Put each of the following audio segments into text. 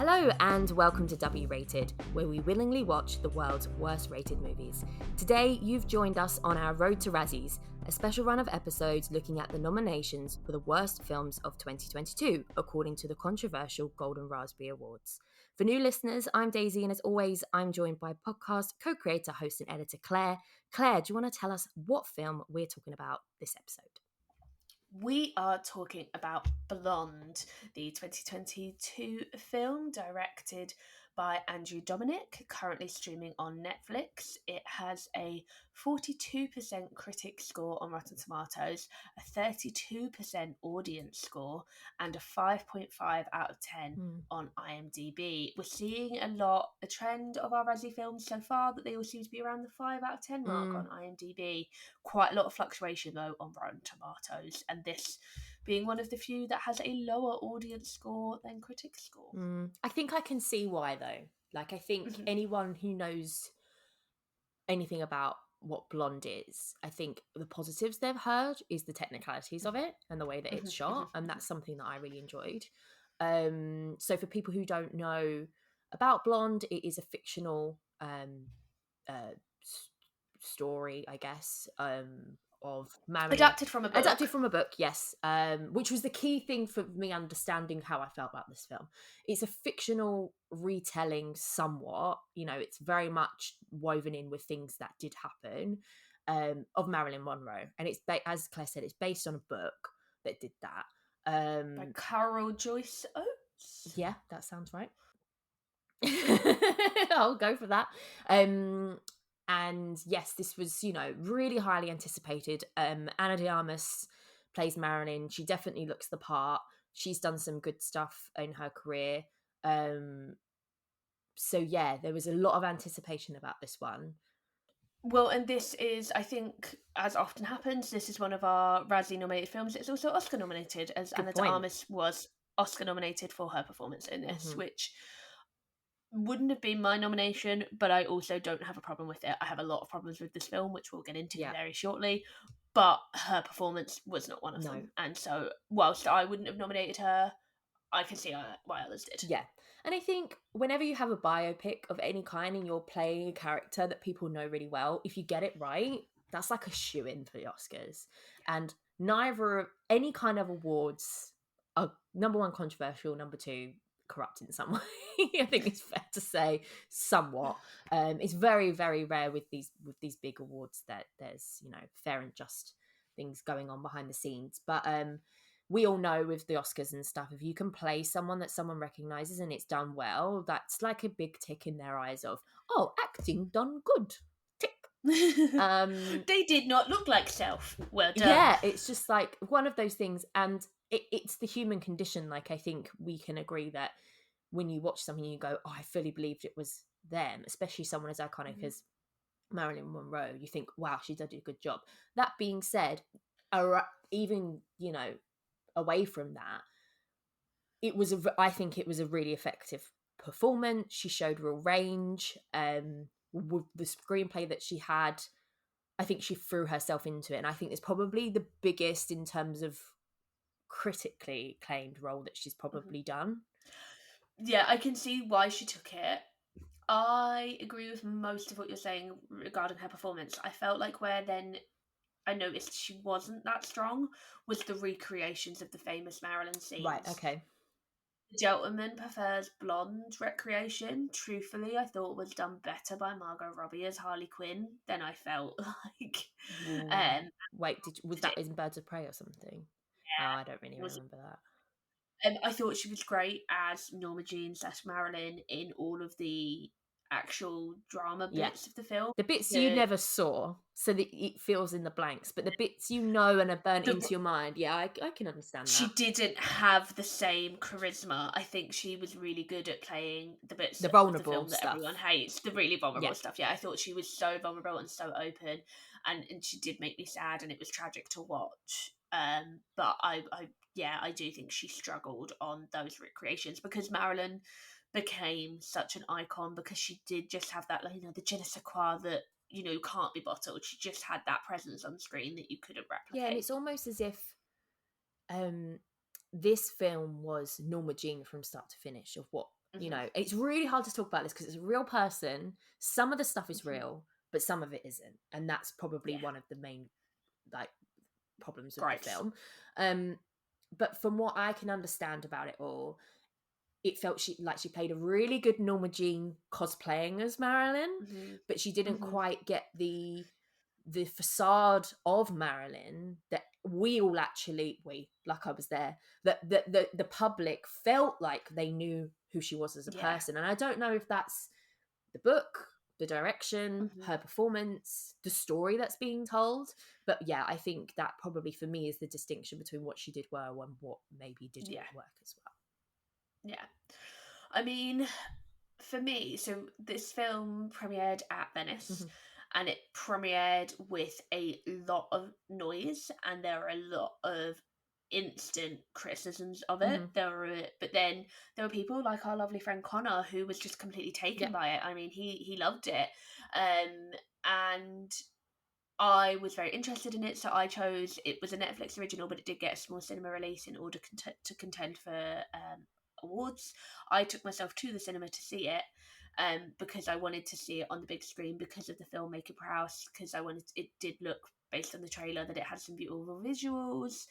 Hello and welcome to W Rated, where we willingly watch the world's worst rated movies. Today, you've joined us on our road to Razzies, a special run of episodes looking at the nominations for the worst films of 2022, according to the controversial Golden Raspberry Awards. For new listeners, I'm Daisy, and as always, I'm joined by podcast co-creator, host and editor Claire. Claire, do you want to tell us what film we're talking about this episode? We are talking about Blonde, the 2022 film directed by Andrew Dominik, currently streaming on Netflix. It has a 42% critic score on Rotten Tomatoes, a 32% audience score, and a 5.5 out of 10 on IMDb. We're seeing a trend of our Razzie films so far that they all seem to be around the 5 out of 10 mark on IMDb. Quite a lot of fluctuation though on Rotten Tomatoes, and this being one of the few that has a lower audience score than critic score. I think I can see why though. Like, I think anyone who knows anything about what Blonde is, I think the positives they've heard is the technicalities of it and the way that it's shot, and that's something that I really enjoyed. So for people who don't know about Blonde, it is a fictional story, I guess, of Marilyn. Adapted from a book. Adapted from a book, yes. Which was the key thing for me understanding how I felt about this film. It's a fictional retelling somewhat. You know, it's very much woven in with things that did happen of Marilyn Monroe. And it's, as Claire said, it's based on a book that did that. By Carol Joyce Oates? Yeah, that sounds right. I'll go for that. And yes, this was, you know, really highly anticipated. Ana de Armas plays Marilyn. She definitely looks the part. She's done some good stuff in her career. So yeah, there was a lot of anticipation about this one. Well, and this is, I think, as often happens, this is one of our Razzie nominated films. It's also Oscar nominated, as Ana de Armas was Oscar nominated for her performance in this, which wouldn't have been my nomination, but I also don't have a problem with it. I have a lot of problems with this film, which we'll get into very shortly, but her performance was not one of them. And so, whilst I wouldn't have nominated her, I can see why others did. Yeah. And I think whenever you have a biopic of any kind and you're playing a character that people know really well, if you get it right, that's like a shoo-in for the Oscars. And neither any kind of awards are, number one, controversial, number two, corrupt in some way. I think it's fair to say somewhat. It's very, very rare with these big awards that there's, you know, fair and just things going on behind the scenes. But we all know with the Oscars and stuff, if you can play someone that someone recognizes and it's done well, that's like a big tick in their eyes of, oh, acting done good. Tick. They did not look like self. Well done. Yeah, it's just like one of those things. And it's the human condition. Like, I think we can agree that when you watch something, you go, oh, I fully believed it was them, especially someone as iconic as Marilyn Monroe. You think, wow, she did a good job. That being said, even, you know, away from that, I think it was a really effective performance. She showed real range. With the screenplay that she had, I think she threw herself into it, and I think it's probably the biggest in terms of critically acclaimed role that she's probably done. Yeah, I can see why she took it. I agree with most of what you're saying regarding her performance. I felt like where then I noticed she wasn't that strong was the recreations of the famous Marilyn scenes. Right, okay. The Gentleman Prefers Blonde recreation, truthfully, I thought was done better by Margot Robbie as Harley Quinn than I felt like. Wait, was that in Birds of Prey or something? Yeah, I don't really remember that. I thought she was great as Norma Jean / Marilyn in all of the actual drama bits of the film. The bits you never saw, so that it fills in the blanks, but the bits you know and are burnt into your mind, I can understand that. She didn't have the same charisma. I think she was really good at playing the bits the vulnerable of the film that stuff. Everyone hates, the really vulnerable stuff. Yeah, I thought she was so vulnerable and so open, and she did make me sad, and it was tragic to watch. But I do think she struggled on those recreations because Marilyn became such an icon because she did just have that, you know, the je ne sais quoi that, you know, can't be bottled. She just had that presence on screen that you couldn't replicate. Yeah, and it's almost as if this film was Norma Jean from start to finish of what You know, it's really hard to talk about this because it's a real person. Some of the stuff is real, but some of it isn't, and that's probably one of the main like problems with the film. But from what I can understand about it all, it felt she played a really good Norma Jean cosplaying as Marilyn, but she didn't quite get the facade of Marilyn that we all like I was there, that the public felt like they knew who she was as a person. And I don't know if that's the book, the direction, her performance, the story that's being told. But yeah, I think that probably for me is the distinction between what she did well and what maybe didn't work as well. Yeah. I mean, for me, so this film premiered at Venice and it premiered with a lot of noise, and there are a lot of instant criticisms of it. But then there were people like our lovely friend Connor who was just completely taken by it. I mean, he loved it. And I was very interested in it, so I chose, it was a Netflix original, but it did get a small cinema release in order to contend for awards. I took myself to the cinema to see it because I wanted to see it on the big screen because of the filmmaker prowess, because it did look, based on the trailer, that it had some beautiful visuals.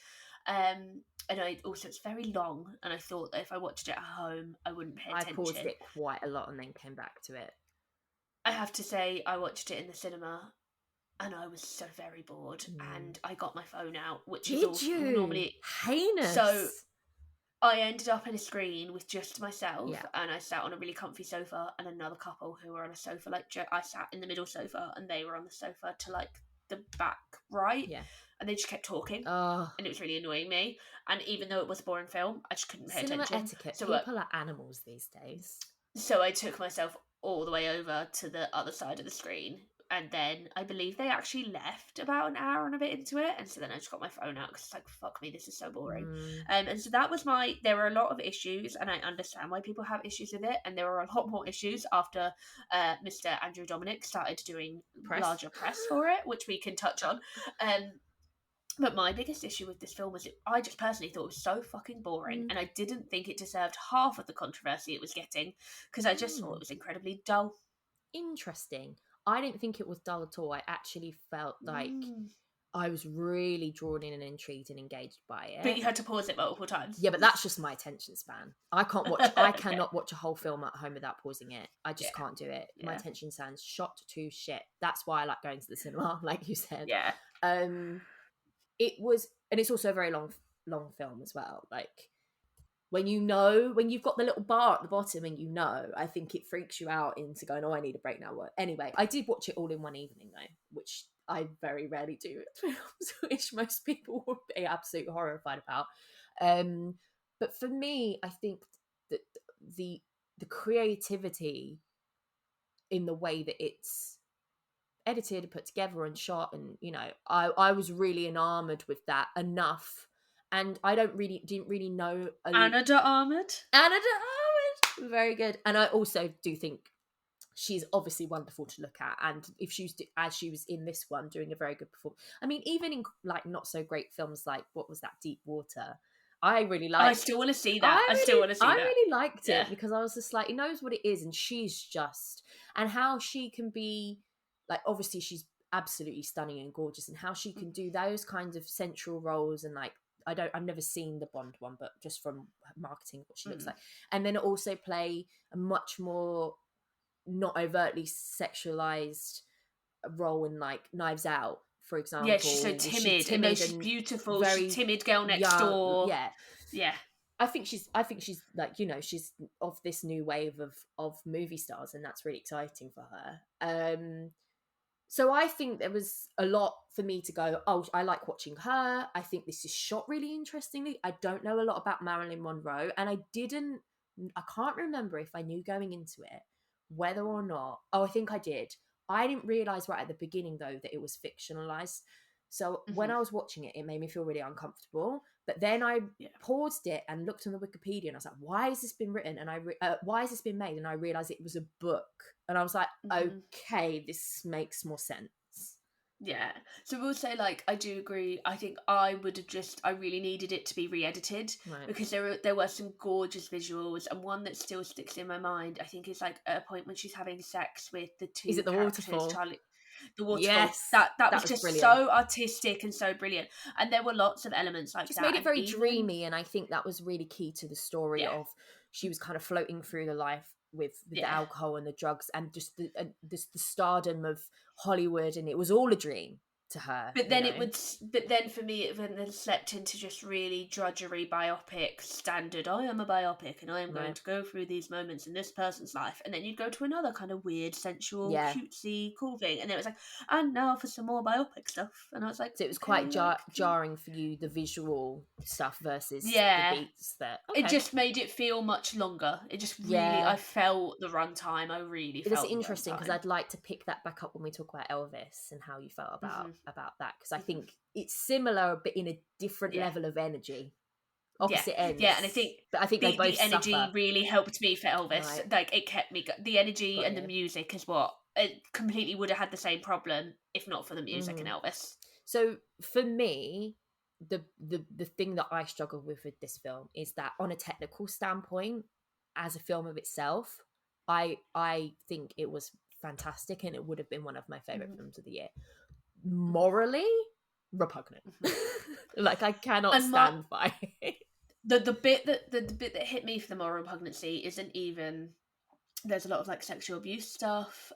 And it's very long, and I thought that if I watched it at home, I wouldn't pay attention. I paused it quite a lot and then came back to it. I have to say, I watched it in the cinema, and I was so very bored, and I got my phone out, which is normally heinous. So I ended up in a screen with just myself, and I sat on a really comfy sofa, and another couple who were on a sofa. Like, I sat in the middle sofa, and they were on the sofa to like the back right, and they just kept talking, and it was really annoying me. And even though it was a boring film, I just couldn't pay attention. Cinema etiquette. So people are animals these days. So I took myself all the way over to the other side of the screen, and then I believe they actually left about an hour and a bit into it, and so then I just got my phone out because it's like, fuck me, this is so boring. And so that was there were a lot of issues, and I understand why people have issues with it, and there were a lot more issues after Mr. Andrew Dominik started doing larger press for it, which we can touch on. But my biggest issue with this film was I just personally thought it was so fucking boring, and I didn't think it deserved half of the controversy it was getting, because I just thought it was incredibly dull. Interesting. I didn't think it was dull at all. I actually felt like I was really drawn in and intrigued and engaged by it. But you had to pause it multiple times. Yeah, but that's just my attention span. I cannot watch a whole film at home without pausing it. I just can't do it. My attention span's shot to shit. That's why I like going to the cinema, like you said. Yeah. It was, and it's also a very long film as well. Like, when you've got the little bar at the bottom and I think it freaks you out into going, oh, I need a break now. Anyway, I did watch it all in one evening though, which I very rarely do at films, which most people would be absolutely horrified about. But for me, I think that the creativity in the way that it's edited and put together and shot, and I was really enamored with that enough. And I didn't really know Anna de Armand, very good. And I also do think she's obviously wonderful to look at, and if as she was in this one doing a very good performance. I mean, even in like not so great films like, what was that, Deep Water, I really liked. I still want to see that. I really liked it because I was just like, it knows what it is, and she's just, and how she can be like, obviously she's absolutely stunning and gorgeous, and how she can do those kinds of central roles. And like, I've never seen the Bond one, but just from marketing what she looks like, and then also play a much more not overtly sexualized role in like Knives Out, for example. Yeah, she's so timid and she's beautiful, she's timid girl next door. Yeah. I think she's like, she's of this new wave of movie stars, and that's really exciting for her. So I think there was a lot for me to go, oh, I like watching her. I think this is shot really interestingly. I don't know a lot about Marilyn Monroe, and I can't remember if I knew going into it whether or not, I think I did. I didn't realise right at the beginning, though, that it was fictionalised. So when I was watching it, it made me feel really uncomfortable. But then I paused it and looked on the Wikipedia, and I was like, why has this been written? And why has this been made? And I realised it was a book. And I was like, okay, this makes more sense. Yeah. So we'll say, like, I do agree. I think I would have I really needed it to be re-edited Right. because there were some gorgeous visuals, and one that still sticks in my mind, I think, is like at a point when she's having sex with the Is two it the characters, waterfall? Charlie, the waterfall. Yes, That that was was just brilliant. so artistic and so brilliant. And there were lots of elements like Just that. made it And very even, dreamy, and I think that was really key to the story yeah, of she was kind of floating through the life with the yeah. alcohol and the drugs and just the stardom of Hollywood, and it was all a dream to her, But you then know. but then for me, it then slept into just really drudgery biopic standard. I am a biopic and I am going Right. to go through these moments in this person's life. And then you'd go to another kind of weird, sensual, Yeah. cutesy, cool thing. And it was like, and now for some more biopic stuff. And I was like, So it was quite okay, like, jarring for you, the visual stuff versus the yeah. beats that, It okay. just made it feel much longer. It just really, Yeah. I felt the runtime. I really It was felt the interesting because runtime. I'd like to pick that back up when we talk about Elvis and how you felt Hmm. about that, because I Hmm. think it's similar but in a different Yeah. level of energy, Yeah, opposite yeah, and I ends, think but I think they both the energy suffer. really helped me for Elvis. Right, Like, it kept me the energy got and the you. music is what it completely would have had the same problem if not for the music and Hmm. Elvis. So for me, the thing that I struggle with this film is that on a technical standpoint, as a film of itself, I think it was fantastic and it would have been one of my favorite Hmm. films of the year. Hmm. Morally, repugnant. Hmm. Like I cannot And my stand by it. the bit that the bit that hit me for the moral repugnancy isn't even, there's a lot of like sexual abuse stuff,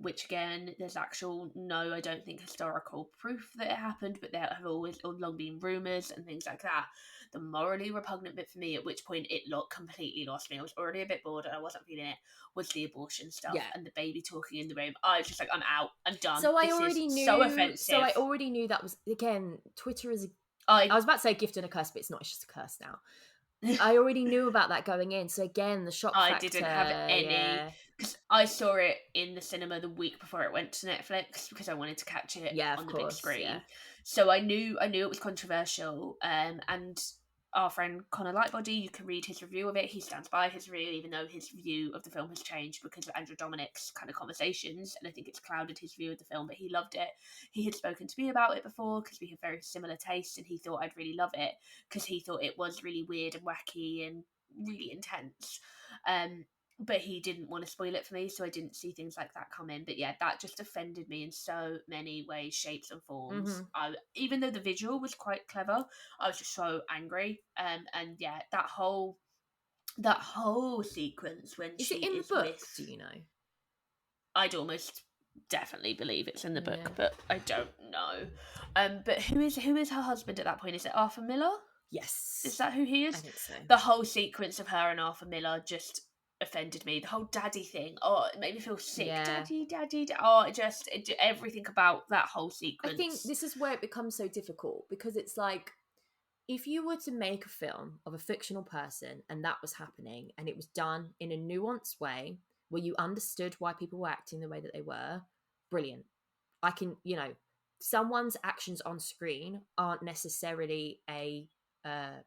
which again, there's actual, no, I don't think historical proof that it happened, but there have always all long been rumours and things like that. The morally repugnant bit for me, at which point it completely lost me, I was already a bit bored and I wasn't feeling it, was the abortion stuff Yeah. and the baby talking in the room. I was just like, I'm out, I'm done. So I This is already so knew. So I offensive. already knew that was, again, Twitter is. I I was about to say a gift and a curse, but it's not. It's just a curse now. I already knew about that going in. So again, the shock I didn't have factor. any, Yeah. because I saw it in the cinema the week before it went to Netflix because I wanted to catch it Yeah, of on the big course. Yeah. screen. So I knew it was controversial. And our friend Connor Lightbody, you can read his review of it. He stands by his review, even though his view of the film has changed because of Andrew Dominik's kind of conversations, and I think it's clouded his view of the film. But he loved it. He had spoken to me about it before because we have very similar tastes, and he thought I'd really love it because he thought it was really weird and wacky and really intense. Um, but he didn't want to spoil it for me, so I didn't see things like that come in. But yeah, that just offended me in so many ways, shapes, and forms. Mm-hmm. Even though the visual was quite clever, I was just so angry. And yeah, that whole sequence when Is it she in the is book? with, Do you know? I'd almost definitely believe it's in the Yeah. book, but I don't know. But who is her husband at that point? Is it Arthur Miller? Is Yes, that who he I is? think so. The whole sequence of her and Arthur Miller just offended me. The whole daddy thing. Oh, it made me feel sick. Yeah. Daddy, daddy. Oh, everything about that whole I think sequence. this is where it becomes so difficult because it's like if you were to make a film of a fictional person and that was happening and it was done in a nuanced way where you understood why people were acting the way that they were, brilliant. I can, someone's actions on screen aren't necessarily a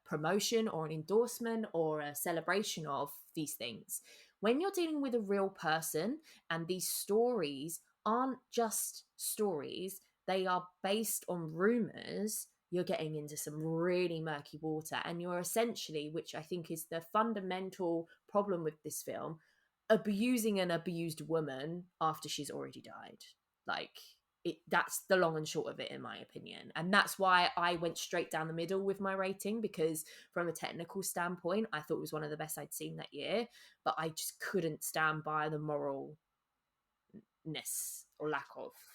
promotion or an endorsement or a celebration of these things. When you're dealing with a real person and these stories aren't just stories, they are based on rumors, you're getting into some really murky water. And you're essentially, which I think is the fundamental problem with this film, abusing an abused woman after she's already died. Like, that's the long and short of it in my opinion, and that's why I went straight down the middle with my rating, because from a technical standpoint I thought it was one of the best I'd seen that year, but I just couldn't stand by the moralness or lack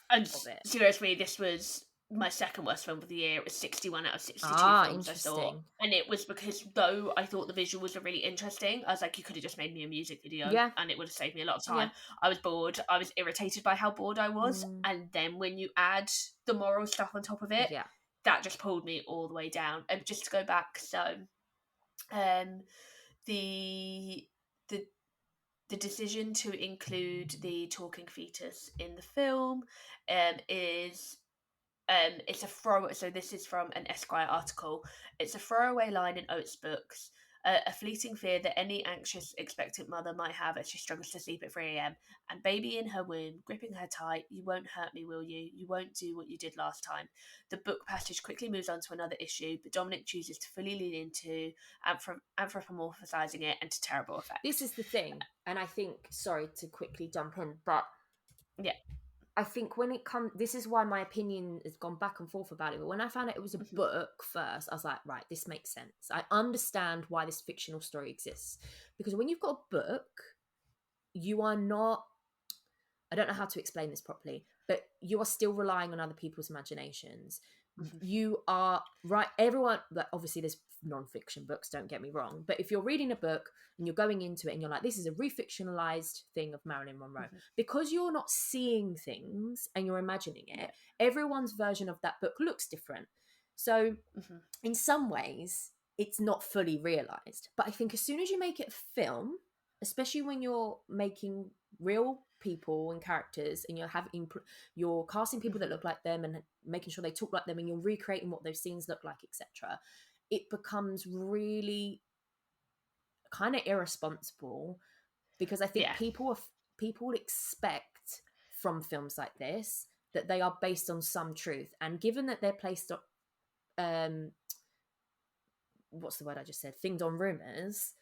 And of it. seriously, this was my second worst film of the year. It was 61 out of 62 Ah, films I saw. interesting. And it was because, though I thought the visuals were really interesting, I was like, you could have just made me a music video Yeah, and it would have saved me a lot of yeah. time. I was bored. I was irritated by how bored I was. Mm, And then when you add the moral stuff on top of it, yeah. that just pulled me all the way down. And just to go back, so um, the the the decision to include the talking fetus in the film is it's a throw. So this is from an Esquire article. It's a throwaway line in Oates' books. a fleeting fear that any anxious, expectant mother might have as she struggles to sleep at 3 a.m. And baby in her womb, gripping her tight, you won't hurt me, will you? You won't do what you did last time. The book passage quickly moves on to another issue, but Dominik chooses to fully lean into anthropomorphizing it and to terrible effect. This is the thing, and I think, sorry to quickly jump in, but yeah, I think when it comes, this is why my opinion has gone back and forth about it. But when I found out it was a book first, I was like, right, this makes sense. I understand why this fictional story exists. Because when you've got a book, you are not, I don't know how to explain this properly, but you are still relying on other people's imaginations. You are right. Everyone, like, obviously there's non-fiction books, don't get me wrong, but if you're reading a book and you're going into it and you're like, this is a refictionalized thing of Marilyn Monroe, because you're not seeing things and you're imagining it, everyone's version of that book looks different. So in some ways it's not fully realized, but I think as soon as you make it a film, especially when you're making real people and characters and you're casting people that look like them and making sure they talk like them and you're recreating what those scenes look like, etc., it becomes really kind of irresponsible, because I think people expect from films like this that they are based on some truth, and given that they're placed on what's the word I just said, things on rumors,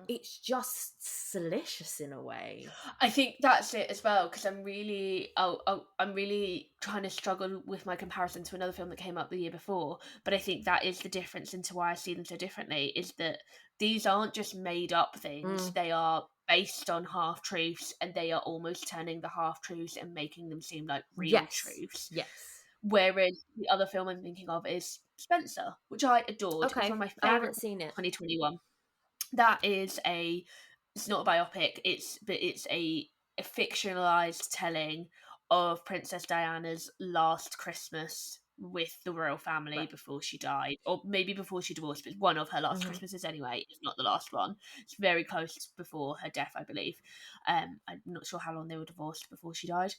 it's just salacious in a way. I think that's it as well, because I'm really trying to struggle with my comparison to another film that came up the year before, but I think that is the difference into why I see them so differently, is that these aren't just made up things, they are based on half-truths, and they are almost turning the half-truths and making them seem like real truths. Yes. Whereas the other film I'm thinking of is Spencer, which I adored. Okay, it's one of my I favourite haven't seen it. 2021. That is it's not a biopic, it's a fictionalized telling of Princess Diana's last Christmas with the royal family before she died, or maybe before she divorced, but one of her last Christmases anyway. It's not the last one. It's very close before her death, I believe. I'm not sure how long they were divorced before she died.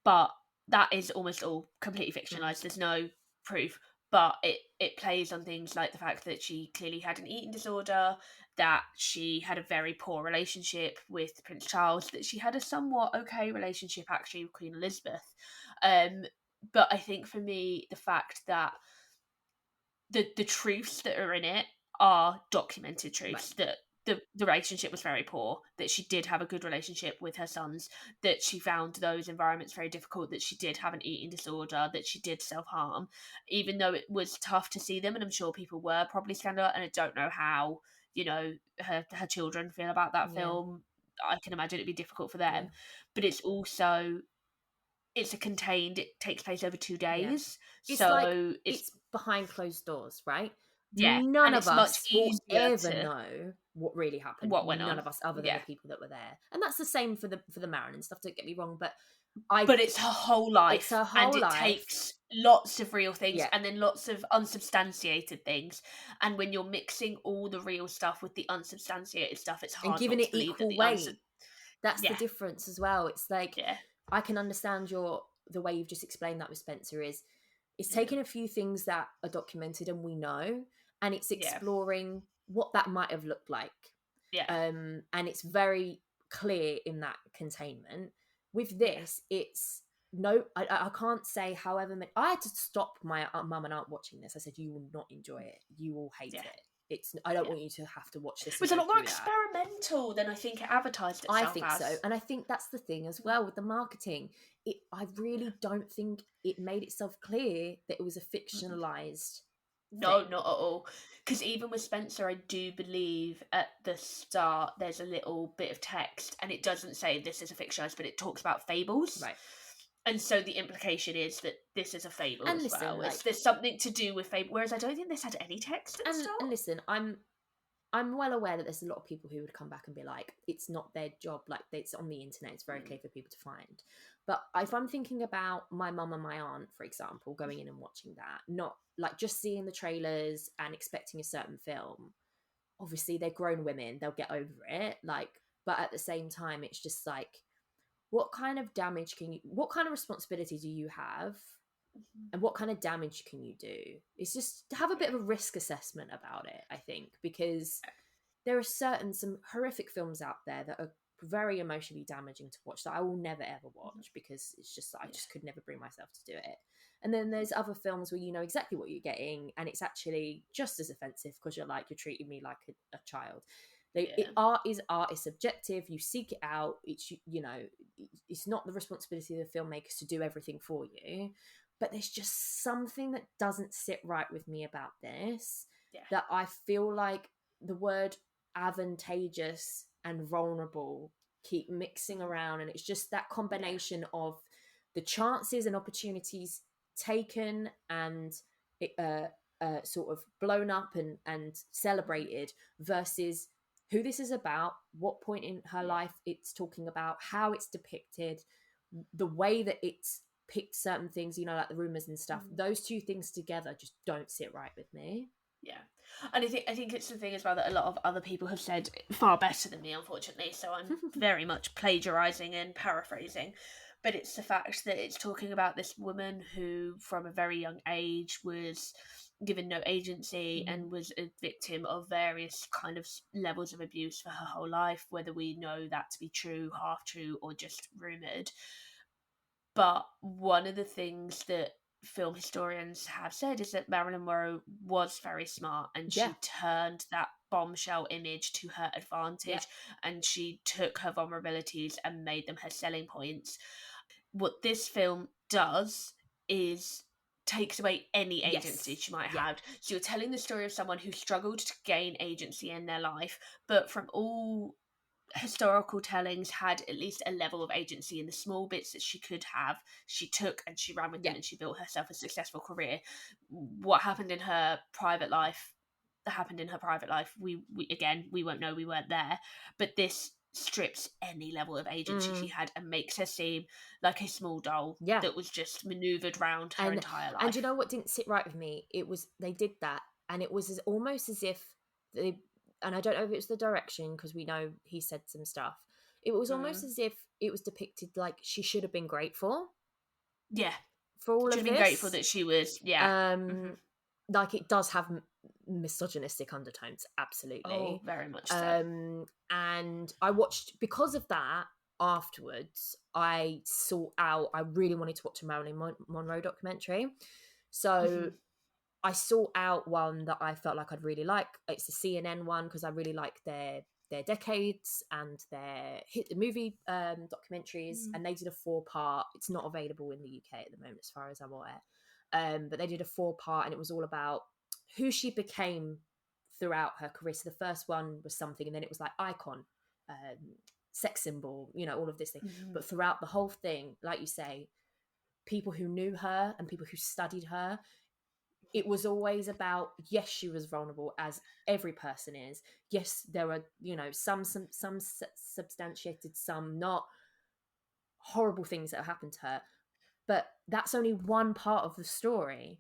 But that is almost all completely fictionalized. There's no proof, but it plays on things like the fact that she clearly had an eating disorder, that she had a very poor relationship with Prince Charles, that she had a somewhat okay relationship actually with Queen Elizabeth. But I think for me, the fact that the truths that are in it are documented truths, that the relationship was very poor, that she did have a good relationship with her sons, that she found those environments very difficult, that she did have an eating disorder, that she did self-harm, even though it was tough to see them, and I'm sure people were probably scandal, and I don't know how, her children feel about that film. I can imagine it'd be difficult for them, but it's also, it takes place over 2 days. It's so like it's behind closed doors, right? Yeah, None and of it's much us will easier ever to know what really happened. what went on. None of us, other than the people that were there, and that's the same for the Marilyn stuff. Don't get me wrong, but it's her whole life, it's her whole and it life. takes lots of real things and then lots of unsubstantiated things. And when you're mixing all the real stuff with the unsubstantiated stuff, it's hard and giving not it to believe equal that weight. That's the difference as well. It's like I can understand the way you've just explained that with Spencer is it's taking a few things that are documented and we know, and it's exploring what that might have looked like. And it's very clear in that containment. With this, it's no, I can't say however many. I had to stop my mum and aunt watching this. I said, you will not enjoy it. You will hate it. I don't want you to have to watch this. It was a lot more experimental than I think it advertised itself I think so, and I think that's the thing as well with the marketing. I really don't think it made itself clear that it was a fictionalized No, thing. not at all. Because even with Spencer, I do believe at the start there's a little bit of text, and it doesn't say this is a fictionalized, but it talks about fables. Right. And so the implication is that this is a fable And as listen, well. There's something to do with fable, whereas I don't think this had any text at the start. And listen, I'm well aware that there's a lot of people who would come back and be like, it's not their job. Like, it's on the internet. It's very clear for people to find. But if I'm thinking about my mum and my aunt, for example, going in and watching that, not like just seeing the trailers and expecting a certain film. Obviously, they're grown women. They'll get over it. Like, but at the same time, it's just like, what kind of damage what kind of responsibility do you have and what kind of damage can you do? It's just have a bit of a risk assessment about it, I think, because there are some horrific films out there that are very emotionally damaging to watch that I will never ever watch, because it's just I just could never bring myself to do it. And then there's other films where you know exactly what you're getting and it's actually just as offensive because you're treating me like a child. Art is art, it's subjective, you seek it out, it's it's not the responsibility of the filmmakers to do everything for you. But there's just something that doesn't sit right with me about this, that I feel like the word advantageous and vulnerable keep mixing around, and it's just that combination of the chances and opportunities taken and sort of blown up and celebrated versus who this is about, what point in her life it's talking about, how it's depicted, the way that it's picked certain things, like the rumors and stuff. Those two things together just don't sit right with me. Yeah. And I think it's the thing as well that a lot of other people have said far better than me, unfortunately. So I'm very much plagiarizing and paraphrasing. But it's the fact that it's talking about this woman who, from a very young age, was given no agency and was a victim of various kind of levels of abuse for her whole life, whether we know that to be true, half true, or just rumoured. But one of the things that film historians have said is that Marilyn Monroe was very smart, and she turned that bombshell image to her advantage, and she took her vulnerabilities and made them her selling points. What this film does is takes away any agency she might have. So you're telling the story of someone who struggled to gain agency in their life, but from all historical tellings had at least a level of agency in the small bits that she could have. She took and she ran with them, and she built herself a successful career. What happened in her private life happened in her private life. We won't know, we weren't there. But this strips any level of agency she had and makes her seem like a small doll that was just maneuvered round her entire life. And you know what didn't sit right with me? It was they did that, and it was almost as if they, and I don't know if it was the direction, because we know he said some stuff. It was almost as if it was depicted like she should have been grateful. Yeah. For all should of have this. been grateful that she was, like it does have misogynistic undertones, absolutely. Oh, very much so. And I watched, because of that, afterwards, I really wanted to watch a Marilyn Monroe documentary. So I sought out one that I felt like I'd really like. It's the CNN one, because I really like their decades and their movie documentaries, and they did a 4-part. It's not available in the UK at the moment, as far as I'm aware. But they did a 4-part, and it was all about who she became throughout her career. So the first one was something, and then it was like icon, sex symbol, all of this thing. But throughout the whole thing, like you say, people who knew her and people who studied her, it was always about, yes, she was vulnerable, as every person is. Yes, there were, some substantiated, some not, horrible things that happened to her. But that's only one part of the story.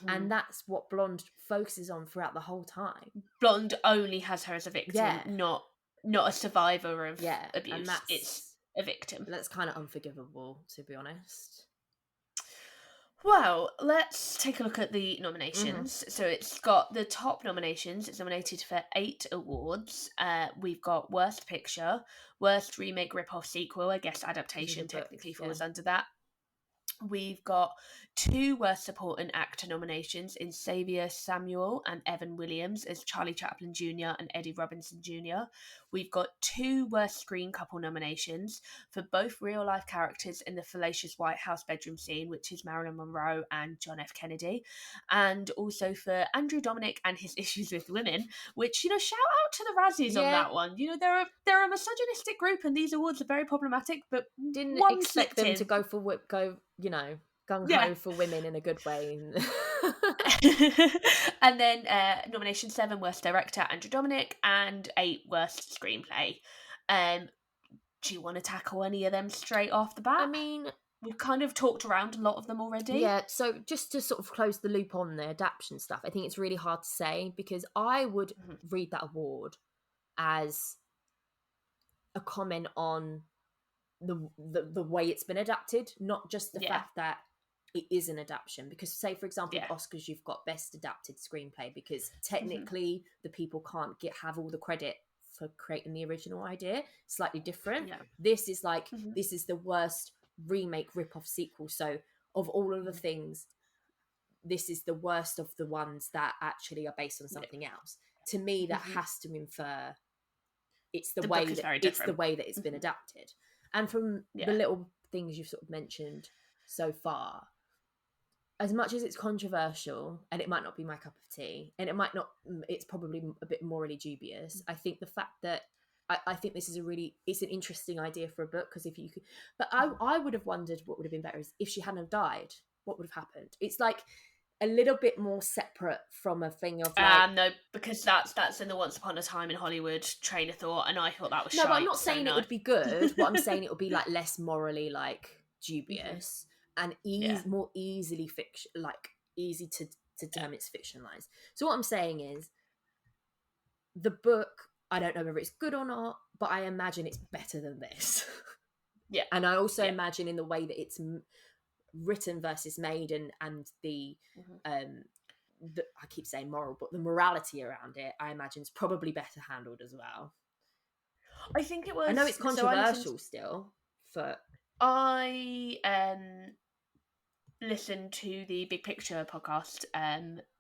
And that's what Blonde focuses on throughout the whole time. Blonde only has her as a victim, not a survivor of abuse. And it's a victim. That's kind of unforgivable, to be honest. Well, let's take a look at the nominations. So it's got the top nominations. It's nominated for 8 awards. We've got Worst Picture, Worst Remake, Rip-Off, Sequel. I guess adaptation technically falls under that. We've got 2 Worst Supporting Actor nominations in Xavier Samuel and Evan Williams as Charlie Chaplin Jr. and Eddie Robinson Jr. We've got 2 Worst Screen Couple nominations for both real-life characters in the fallacious White House bedroom scene, which is Marilyn Monroe and John F. Kennedy, and also for Andrew Dominik and his issues with women, which, shout out to the Razzies on that one. They're a misogynistic group, and these awards are very problematic, but didn't expect them to go gung-ho for women in a good way. And then nomination 7, Worst Director, Andrew Dominik, and 8, Worst Screenplay. Do you want to tackle any of them straight off the bat? I mean, we've kind of talked around a lot of them already. Yeah, so just to sort of close the loop on the adaptation stuff, I think it's really hard to say, because I would read that award as a comment on the way it's been adapted, not just the fact that it is an adaptation, because say for example Yeah. with Oscars you've got best adapted screenplay, because Mm-hmm. technically the people can't have all the credit for creating the original idea, slightly different. Yeah. This is like, Mm-hmm. this is the worst remake rip-off sequel, so of all of the things, this is the worst of the ones that actually are based on something else. To me, that has to infer it's the way book is that very it's the different. way that it's been adapted. And from the Yeah. little things you've sort of mentioned so far, as much as it's controversial and it might not be my cup of tea, and it might not, it's probably a bit morally dubious, I think the fact that I think this is it's an interesting idea for a book, because if you could, but I would have wondered what would have been better is if she hadn't have died, what would have happened. It's like a little bit more separate from a thing of like, No, because that's in the Once Upon a Time in Hollywood train of thought, and I thought that was no, but I'm shite, not so saying it no. would be good. What I'm saying, it would be like less morally like dubious and Yeah. more easily fiction, like easy to determine it's fictionalized. So what I'm saying is, the book, I don't know whether it's good or not, but I imagine it's better than this. Yeah. And I also Yeah. imagine in the way that it's written versus made, and the I keep saying moral, but the morality around it, I imagine is probably better handled as well. I think it was. I know it's So controversial still, but I listened to the Big Picture podcast,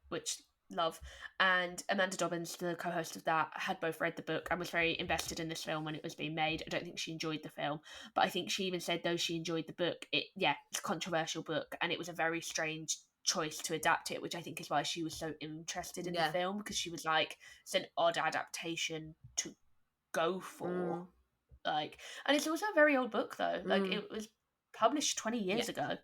which love, and Amanda Dobbins, the co-host of that, had both read the book and was very invested in this film when it was being made. I don't think she enjoyed the film, but I think she even said, though she enjoyed the book, it's a controversial book, and it was a very strange choice to adapt it, which I think is why she was so interested in the film, because she was like, it's an odd adaptation to go for. Like, and it's also a very old book though. Like, it was published 20 years ago,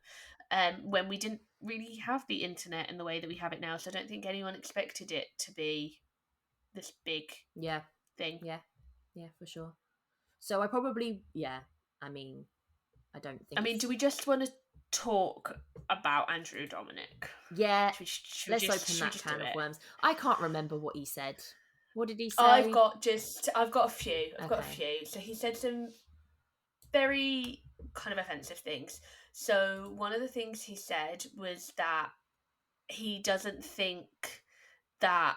when we didn't really have the internet in the way that we have it now. So I don't think anyone expected it to be this big thing. Yeah, for sure. So I probably, I mean, I don't think do we just want to talk about Andrew Dominik? Yeah, should let's we open that can of worms. I can't remember what he said. What did he say? I've got a few. I've got a few. So he said some very kind of offensive things. So one of the things he said was that he doesn't think that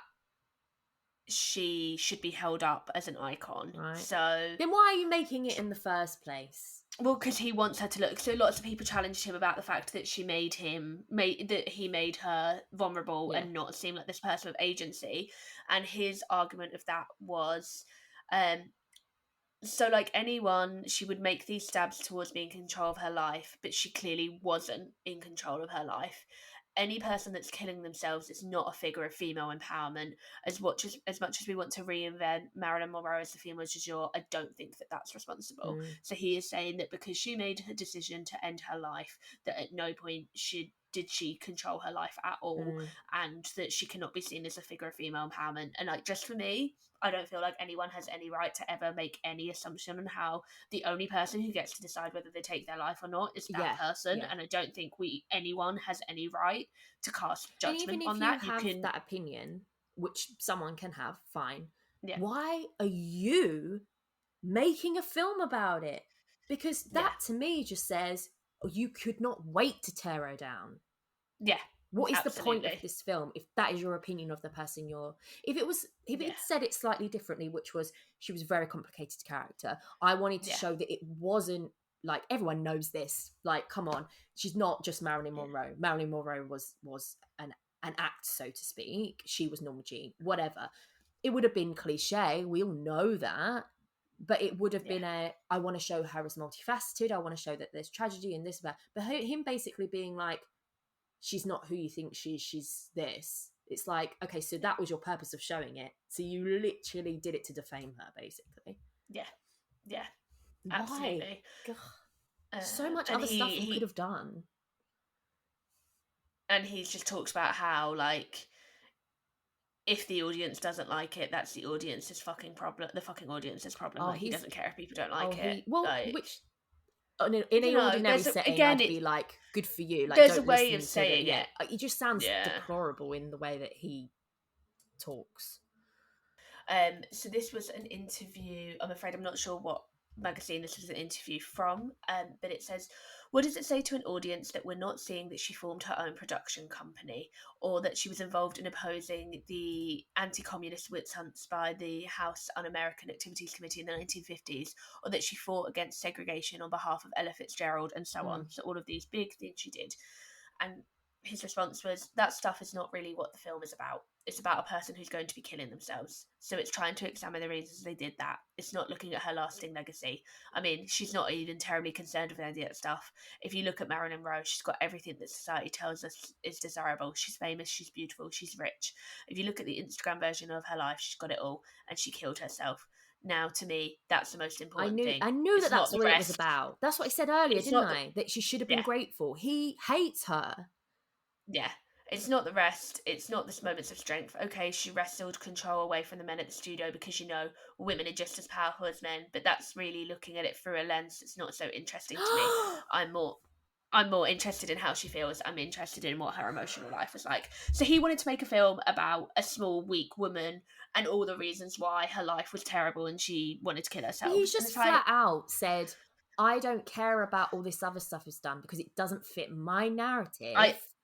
she should be held up as an icon. Right. So then why are you making it in the first place? Well, because he wants her to look. So lots of people challenged him about the fact that he made her vulnerable and not seem like this person with agency. And his argument of that was, so like anyone, she would make these stabs towards being in control of her life, but she clearly wasn't in control of her life. Any person that's killing themselves is not a figure of female empowerment. As much as we want to reinvent Marilyn Monroe as the female du jour, I don't think that that's responsible. So he is saying that because she made her decision to end her life, that at no point did she control her life at all, and that she cannot be seen as a figure of female empowerment. And like, just for me, I don't feel like anyone has any right to ever make any assumption on how the only person who gets to decide whether they take their life or not is that person. And I don't think anyone has any right to cast judgment on that. And even if you have that opinion, which someone can have, fine. Yeah. Why are you making a film about it? Because that to me just says, you could not wait to tear her down. Yeah. What is the point of this film if that is your opinion of the person you're... If it said it slightly differently, which was she was a very complicated character, I wanted to show that it wasn't like, everyone knows this. Like, come on, she's not just Marilyn Monroe. Marilyn Monroe was an act, so to speak. She was Norma Jean, whatever. It would have been cliche. We all know that. But it would have been I want to show her as multifaceted. I want to show that there's tragedy and this, that. But him basically being like, she's not who you think she is, she's this. It's like, okay, so that was your purpose of showing it. So you literally did it to defame her, basically. Yeah. Why? Absolutely. So much other stuff he could have done. And he just talks about how, like, if the audience doesn't like it, that's the audience's fucking problem. The fucking audience's problem. Like, he doesn't care if people don't like it. Which... In an ordinary setting, again, I'd be like, good for you. Like, there's don't a way listen of saying it. It just sounds deplorable in the way that he talks. So this was an interview. I'm afraid I'm not sure what magazine this was an interview from, but it says, what does it say to an audience that we're not seeing that she formed her own production company, or that she was involved in opposing the anti-communist witch hunts by the House Un-American Activities Committee in the 1950s, or that she fought against segregation on behalf of Ella Fitzgerald, and so on. So all of these big things she did. And his response was, that stuff is not really what the film is about. It's about a person who's going to be killing themselves. So it's trying to examine the reasons they did that. It's not looking at her lasting legacy. I mean, she's not even terribly concerned with any of that stuff. If you look at Marilyn Monroe, she's got everything that society tells us is desirable. She's famous, she's beautiful, she's rich. If you look at the Instagram version of her life, she's got it all, and she killed herself. Now, to me, that's the most important thing. I knew It's that's not what the it was rest. about. That's what I said earlier, It's didn't not the- I? That she should have been Yeah. grateful. He hates her. Yeah. It's not the rest. It's not the moments of strength. Okay, she wrestled control away from the men at the studio because, women are just as powerful as men, but that's really looking at it through a lens that's not so interesting to me. I'm more interested in how she feels. I'm interested in what her emotional life was like. So he wanted to make a film about a small, weak woman and all the reasons why her life was terrible and she wanted to kill herself. He's just flat out said, I don't care about all this other stuff he's done because it doesn't fit my narrative.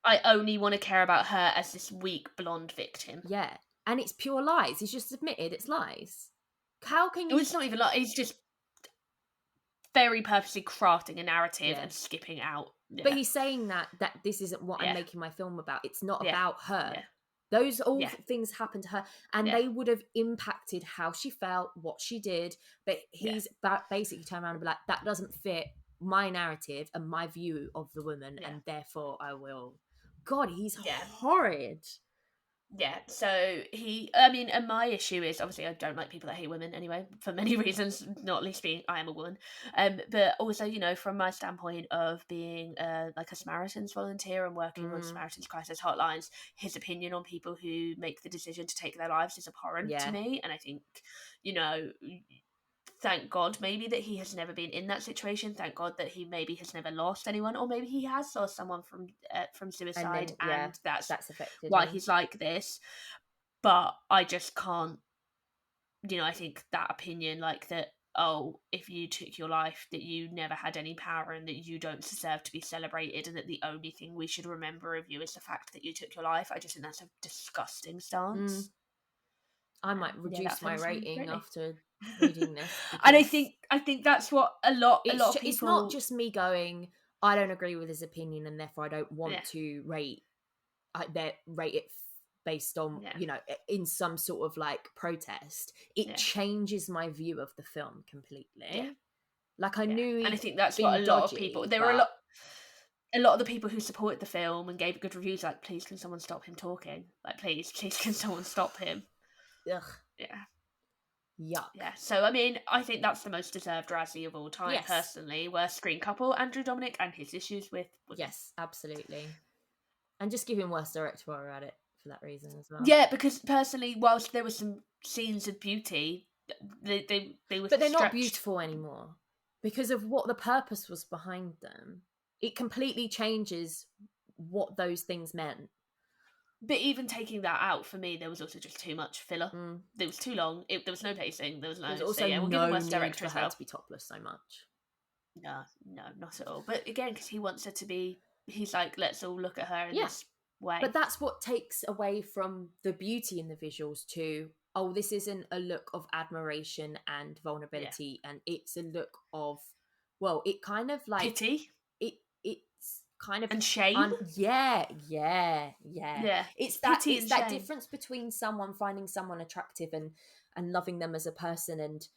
I only want to care about her as this weak blonde victim. Yeah. And it's pure lies. He's just admitted it's lies. How can you... It's not even lies. He's just very purposely crafting a narrative and skipping out. Yeah. But he's saying that this isn't what I'm making my film about. It's not about her. Yeah. Those all things happened to her, and they would have impacted how she felt, what she did. But he's basically turned around and be like, that doesn't fit my narrative and my view of the woman, and therefore I will. God, he's horrid. Yeah, so and my issue is, obviously I don't like people that hate women anyway, for many reasons, not least being I am a woman. But also, from my standpoint of being like a Samaritans volunteer and working on Samaritans crisis hotlines, his opinion on people who make the decision to take their lives is abhorrent to me. And I think, thank God maybe that he has never been in that situation. Thank God that he maybe has never lost anyone, or maybe he has lost someone from suicide, and that's affected why him. he's like this. But I just can't, I think that opinion, like that, oh, if you took your life, that you never had any power and that you don't deserve to be celebrated, and that the only thing we should remember of you is the fact that you took your life. I just think that's a disgusting stance. I might reduce my rating after reading this. And I think that's what a lot of people... It's not just me going, I don't agree with his opinion and therefore I don't want to rate it based on, in some sort of like protest. It changes my view of the film completely. Yeah. Like I knew, and I think that's what a lot of people... There were a lot of the people who supported the film and gave good reviews, like, please can someone stop him talking? Like, please can someone stop him? Ugh. Yeah. Yuck. Yeah, so I think that's the most deserved Razzie of all time, personally. Worst screen couple, Andrew Dominik and his issues with... Yes, absolutely. And just give him worst director while we're at it for that reason as well. Yeah, because personally, whilst there were some scenes of beauty, they were... But they're not beautiful anymore because of what the purpose was behind them. It completely changes what those things meant. But even taking that out, for me, there was also just too much filler. It was too long. There was no pacing. There was no... also we'll give him worst director for her to be topless so much. No, not at all. But again, because he wants her to be... He's like, let's all look at her in this way. But that's what takes away from the beauty in the visuals too. Oh, this isn't a look of admiration and vulnerability, and it's a look of, well, it kind of like... Pity? It's kind of... And shame? Yeah. It's that shame. difference between someone finding someone attractive and loving them as a person and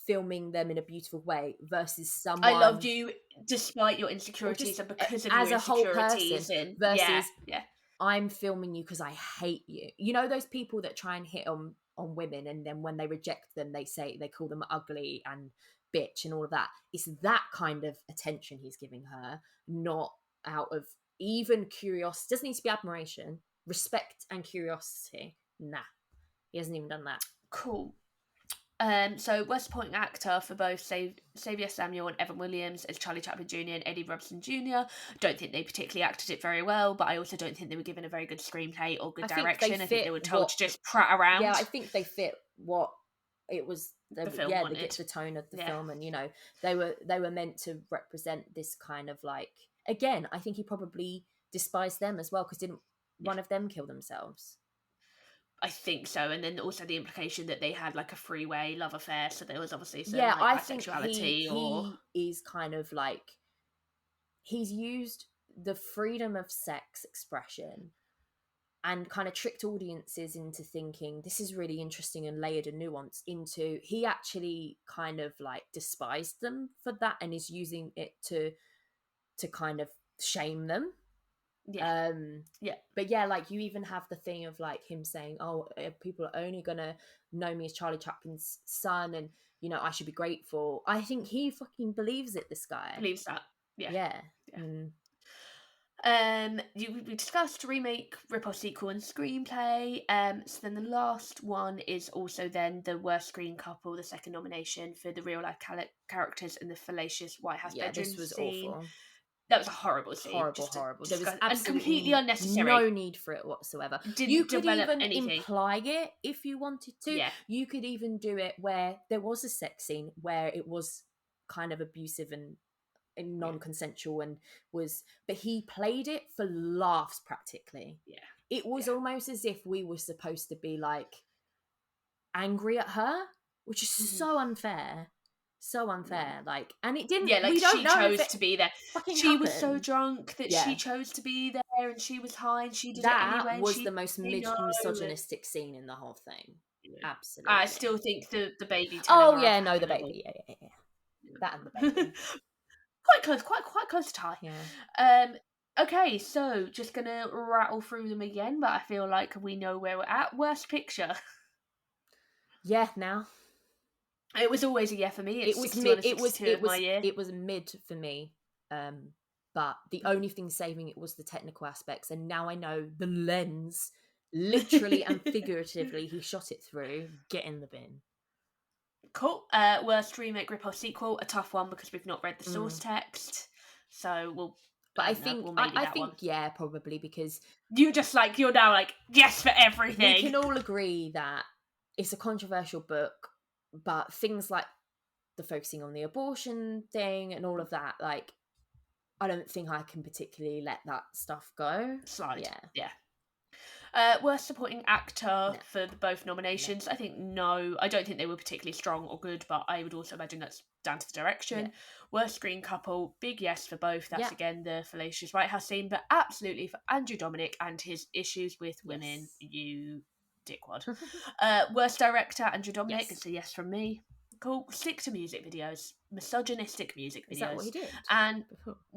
filming them in a beautiful way versus someone... I loved you despite your insecurities and because of as your a whole insecurities. Person versus I'm filming you because I hate you. You know those people that try and hit on women, and then when they reject them, they call them ugly and bitch and all of that. It's that kind of attention he's giving her, not out of even curiosity. Doesn't need to be admiration, respect and curiosity. Nah, he hasn't even done that. Cool. So worst supporting actor for both Xavier Samuel and Evan Williams as Charlie Chaplin Jr. and Eddie Robson Jr. Don't think they particularly acted it very well, but I also don't think they were given a very good screenplay or good direction. I think they were told to just prat around. Yeah, I think they fit what it was the film wanted. the tone of the film, and they were meant to represent this kind of like, again, I think he probably despised them as well, because didn't one of them kill themselves? I think so, and then also the implication that they had like a freeway love affair, so there was obviously some I bisexuality. Think he is kind of like, he's used the freedom of sex expression and kind of tricked audiences into thinking this is really interesting and layered and nuanced, into he actually kind of like despised them for that and is using it to kind of shame them. But like, you even have the thing of like him saying, oh, people are only gonna know me as Charlie Chaplin's son, and I should be grateful. I think he fucking believes it, this guy believes that. We discussed remake, rip-off, sequel, and screenplay. So then the last one is also then the worst screen couple, the second nomination for the real life characters in the fallacious White House bedroom this was scene. Awful. That was a horrible scene. Horrible. There was absolutely completely unnecessary. No need for it whatsoever. You could even anything. Imply it if you wanted to. Yeah. You could even do it where there was a sex scene where it was kind of abusive and non-consensual and but he played it for laughs practically. It was almost as if we were supposed to be like angry at her, which is so unfair. Like, and it didn't. Like, we don't she know chose to be there. She was so drunk that she chose to be there, and she was high, and she did it anyway. That was the most misogynistic scene in the whole thing. Absolutely. I still think the baby. Oh yeah, no, the baby. Yeah. That and the baby. quite close to tie. Yeah. Okay, so just gonna rattle through them again, but I feel like we know where we're at. Worst picture. Yeah, now. It was always a for me. It was mid. It was mid for me. But the only thing saving it was the technical aspects, and now I know the lens, literally and figuratively, he shot it through. Get in the bin. Cool. Worst remake, rip-off, sequel. A tough one because we've not read the source text, so we'll. But I think probably, because you're now like yes for everything. We can all agree that it's a controversial book, but things like the focusing on the abortion thing and all of that, like, I don't think I can particularly let that stuff go. Slide. Yeah. Worst supporting actor for both nominations. I think no. I don't think they were particularly strong or good, but I would also imagine that's down to the direction. Worst screen couple, big yes for both. That's again the fallacious White House scene, but absolutely for Andrew Dominik and his issues with women. You dickwad. Worst director, Andrew Dominik. It's a yes from me. Cool. Stick to music videos. Misogynistic music videos. Is that what he did? And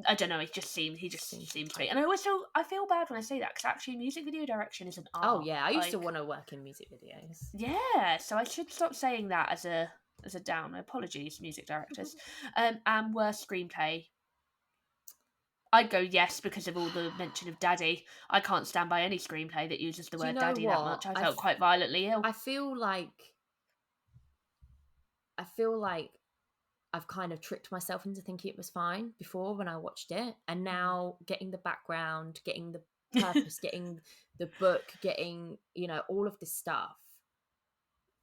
I don't know. He just seemed to be. And I feel bad when I say that, because actually music video direction is an art. Oh yeah, I used to want to work in music videos. Yeah, so I should stop saying that as a down. Apologies, music directors. And worst screenplay. I'd go yes because of all the mention of daddy. I can't stand by any screenplay that uses the word daddy that much. I felt quite violently ill. I feel like I've kind of tricked myself into thinking it was fine before when I watched it, and now getting the background, getting the purpose, getting the book, getting, all of this stuff.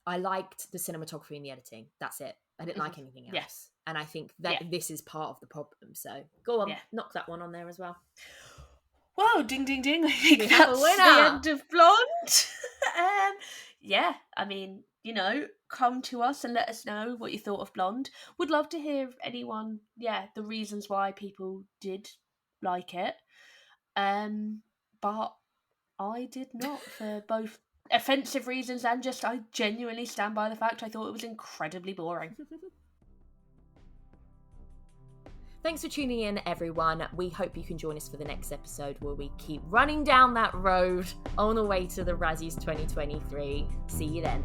I liked the cinematography and the editing. That's it. I didn't like anything else. Yes. And I think that this is part of the problem. So go on, knock that one on there as well. Whoa, ding, ding, ding. I think that's the end of Blonde. I mean, come to us and let us know what you thought of Blonde. Would love to hear anyone, the reasons why people did like it. But I did not, for both offensive reasons and just I genuinely stand by the fact I thought it was incredibly boring. Thanks for tuning in, everyone. We hope you can join us for the next episode where we keep running down that road on the way to the Razzies 2023. See you then.